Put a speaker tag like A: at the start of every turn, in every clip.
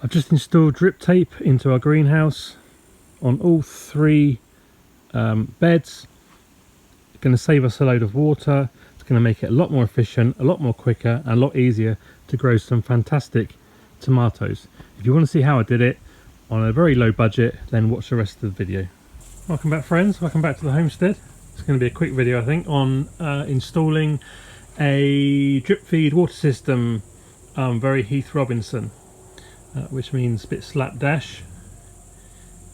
A: I've just installed drip tape into our greenhouse on all three beds. It's going to save us a load of water. It's going to make it a lot more efficient, a lot more quicker, and a lot easier to grow some fantastic tomatoes. If you want to see how I did it on a very low budget, then watch the rest of the video. Welcome back, friends. Welcome back to the homestead. It's going to be a quick video, I think, on installing a drip feed water system, very Heath Robinson, which means bit slapdash,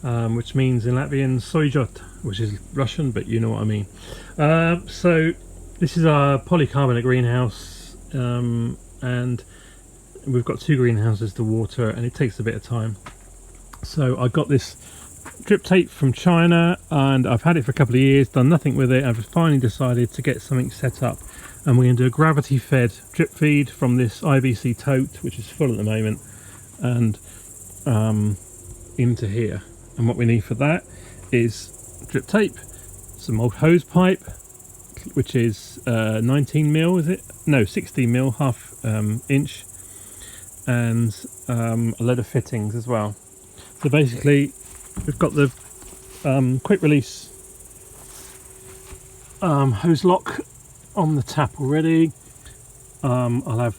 A: which means in Latvian sojot, which is Russian, but you know what I mean. So this is our polycarbonate greenhouse, and we've got two greenhouses to water, and it takes a bit of time. So I got this drip tape from China, and I've had it for a couple of years, done nothing with it. I've finally decided to get something set up, and we're going to do a gravity fed drip feed from this IBC tote, which is full at the moment, and into here. And what we need for that is drip tape, some old hose pipe, which is 19 mil, is it? No, 16 mil, half inch, and a load of fittings as well. So basically we've got the quick release hose lock on the tap already. I'll have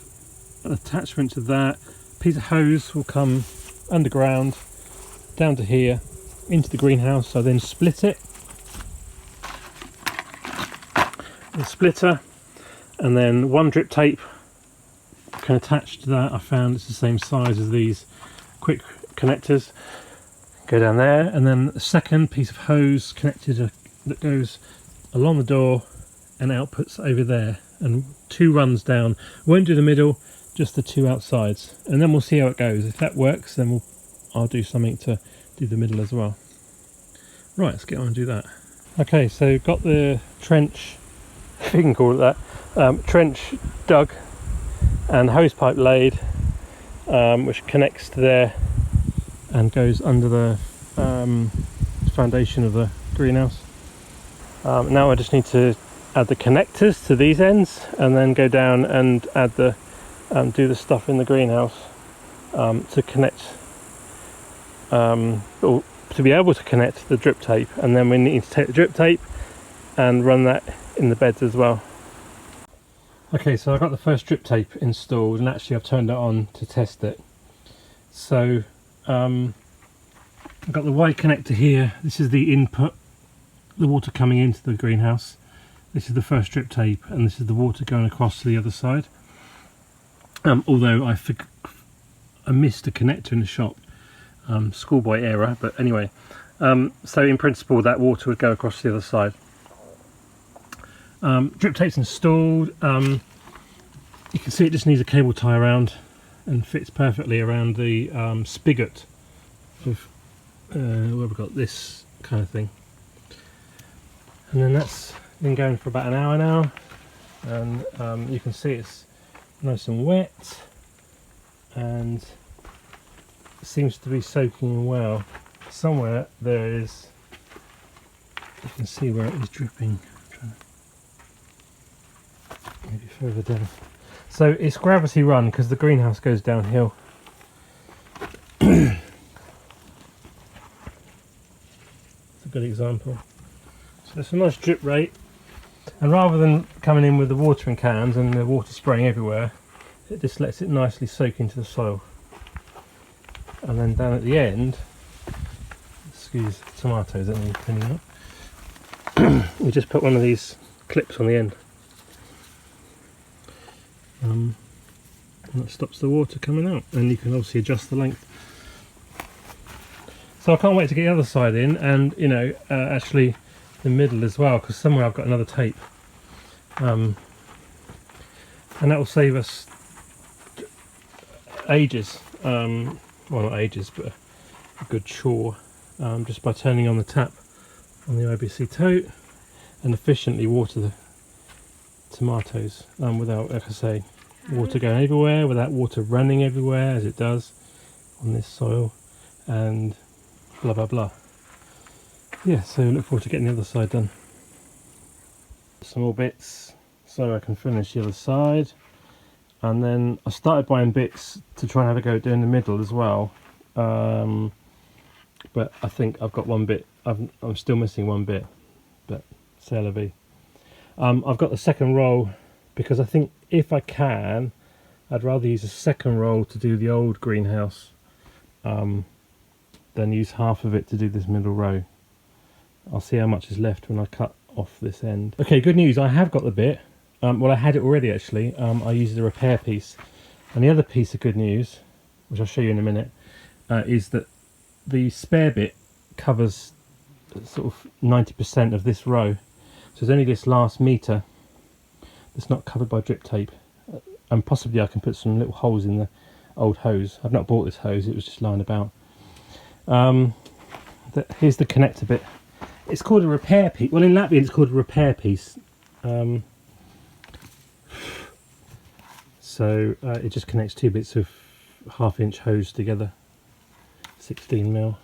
A: an attachment to that. Piece of hose will come underground down to here into the greenhouse. I then split it, the splitter, and then one drip tape can attach to that. I found it's the same size as these quick connectors. Go down there, and then a second piece of hose connected that goes along the door and outputs over there, and two runs down. Won't do the middle, just the two outsides, and then we'll see how it goes. If that works, then I'll do something to do the middle as well. Right, let's get on and do that. Okay, so got the trench, if you can call it that, trench dug and hose pipe laid, which connects to there and goes under the foundation of the greenhouse. Now I just need to add the connectors to these ends, and then go down and add the do the stuff in the greenhouse to connect, or to be able to connect the drip tape. And then we need to take the drip tape and run that in the beds as well. Okay, so I got the first drip tape installed, and actually I've turned it on to test it. So I've got the Y connector here. This is the input, the water coming into the greenhouse. This is the first drip tape, and this is the water going across to the other side. Although I missed a connector in the shop, schoolboy error, but anyway. So in principle that water would go across to the other side. Drip tape's installed. You can see it just needs a cable tie around and fits perfectly around the spigot of where we've got this kind of thing. And then that's been going for about an hour now, and you can see it's nice and wet, and it seems to be soaking in well. Somewhere there is, you can see where it is dripping. Maybe further down. So it's gravity run because the greenhouse goes downhill. It's a good example. So it's a nice drip rate, and rather than coming in with the watering cans and the water spraying everywhere, it just lets it nicely soak into the soil. And then down at the end, excuse the tomatoes that need cleaning up, we just put one of these clips on the end. And that stops the water coming out, and you can obviously adjust the length. So I can't wait to get the other side in, and you know, actually the middle as well, because somewhere I've got another tape, and that will save us ages, well not ages, but a good chore, just by turning on the tap on the IBC tote and efficiently water the tomatoes without, like I say, water going everywhere, without water running everywhere as it does on this soil, and blah blah blah. Yeah, so look forward to getting the other side done. Some more bits so I can finish the other side, and then I started buying bits to try and have a go doing the middle as well, but I think I've got one bit. I'm still missing one bit, but c'est la vie. I've got the second roll because I think if I can, I'd rather use a second roll to do the old greenhouse than use half of it to do this middle row. I'll see how much is left when I cut off this end. Okay, good news, I have got the bit. Well, I had it already actually. I used a repair piece. And the other piece of good news, which I'll show you in a minute, is that the spare bit covers sort of 90% of this row. So there's only this last metre that's not covered by drip tape. And possibly I can put some little holes in the old hose. I've not bought this hose, it was just lying about. Here's the connector bit. It's called a repair piece. Well, in Latvian it's called a repair piece. So it just connects two bits of 1/2 inch hose together, 16mm.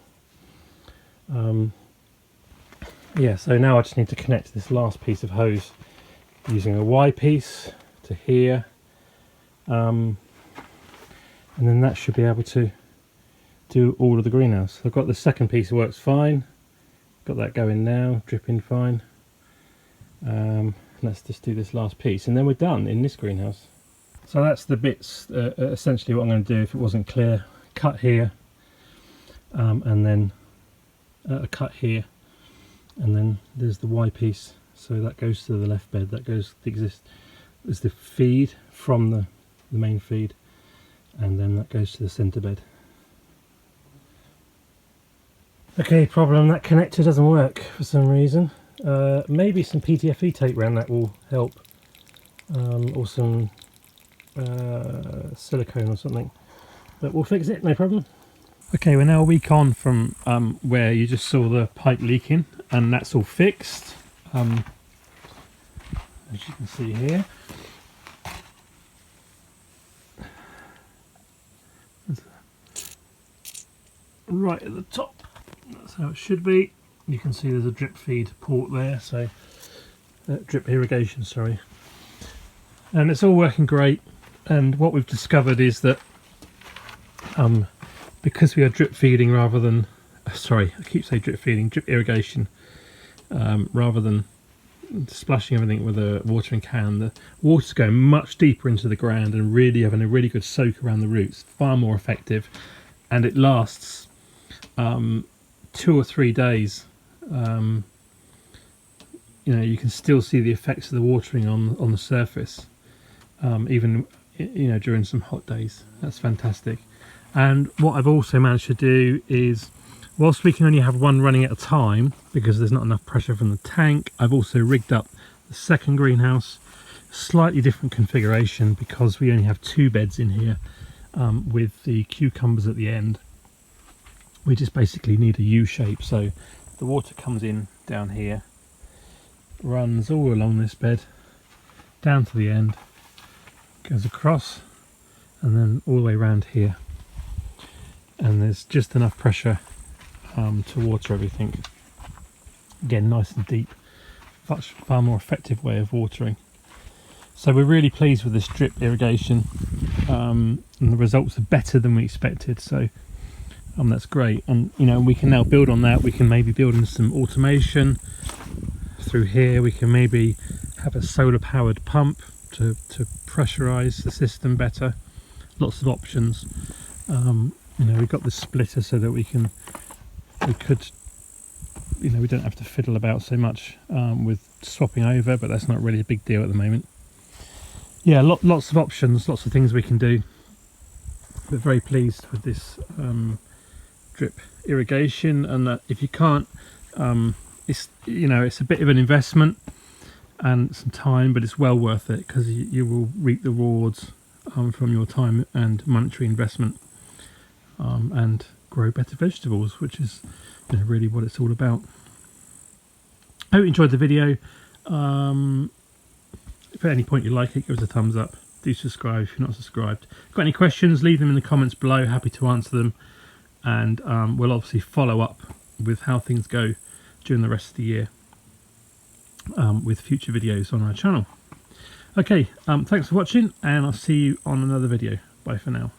A: Yeah, so now I just need to connect this last piece of hose using a Y piece to here, and then that should be able to do all of the greenhouse. I've got the second piece, works fine, got that going now, dripping fine. Let's just do this last piece and then we're done in this greenhouse. So that's the bits, essentially what I'm going to do if it wasn't clear. Cut here, and then a cut here, and then there's the Y piece, so that goes to the left bed, that goes is the feed from the main feed, and then that goes to the centre bed. Okay, problem, that connector doesn't work for some reason. Maybe some PTFE tape around that will help, or some silicone or something, but we'll fix it, no problem. Okay, we're now a week on from where you just saw the pipe leaking, and that's all fixed, as you can see here. Right at the top, that's how it should be. You can see there's a drip feed port there, so drip irrigation, sorry, and it's all working great. And what we've discovered is that because we are drip feeding rather than, sorry, I keep saying drip feeding, drip irrigation, rather than splashing everything with a watering can, the water's going much deeper into the ground and really having a really good soak around the roots, far more effective, and it lasts 2 or 3 days. You know, you can still see the effects of the watering on the surface, even during some hot days. That's fantastic. And what I've also managed to do is, whilst we can only have one running at a time because there's not enough pressure from the tank, I've also rigged up the second greenhouse, slightly different configuration because we only have 2 beds in here, with the cucumbers at the end. We just basically need a U shape, so the water comes in down here, runs all along this bed down to the end, goes across, and then all the way around here, and there's just enough pressure to water everything. Again, nice and deep, far more effective way of watering. So we're really pleased with this drip irrigation, and the results are better than we expected, so that's great. And we can now build on that. We can maybe build in some automation through here. We can maybe have a solar powered pump to pressurize the system better. Lots of options. We've got this splitter so that we don't have to fiddle about so much with swapping over, but that's not really a big deal at the moment. Yeah, lots of options, lots of things we can do. But very pleased with this drip irrigation, and that if you can't, it's a bit of an investment and some time, but it's well worth it because you will reap the rewards from your time and monetary investment, and grow better vegetables, which is really what it's all about. I hope you enjoyed the video. If at any point you like it, give us a thumbs up. Do subscribe if you're not subscribed. If you've got any questions, leave them in the comments below. Happy to answer them, and we'll obviously follow up with how things go during the rest of the year with future videos on our channel. Okay, thanks for watching, and I'll see you on another video. Bye for now.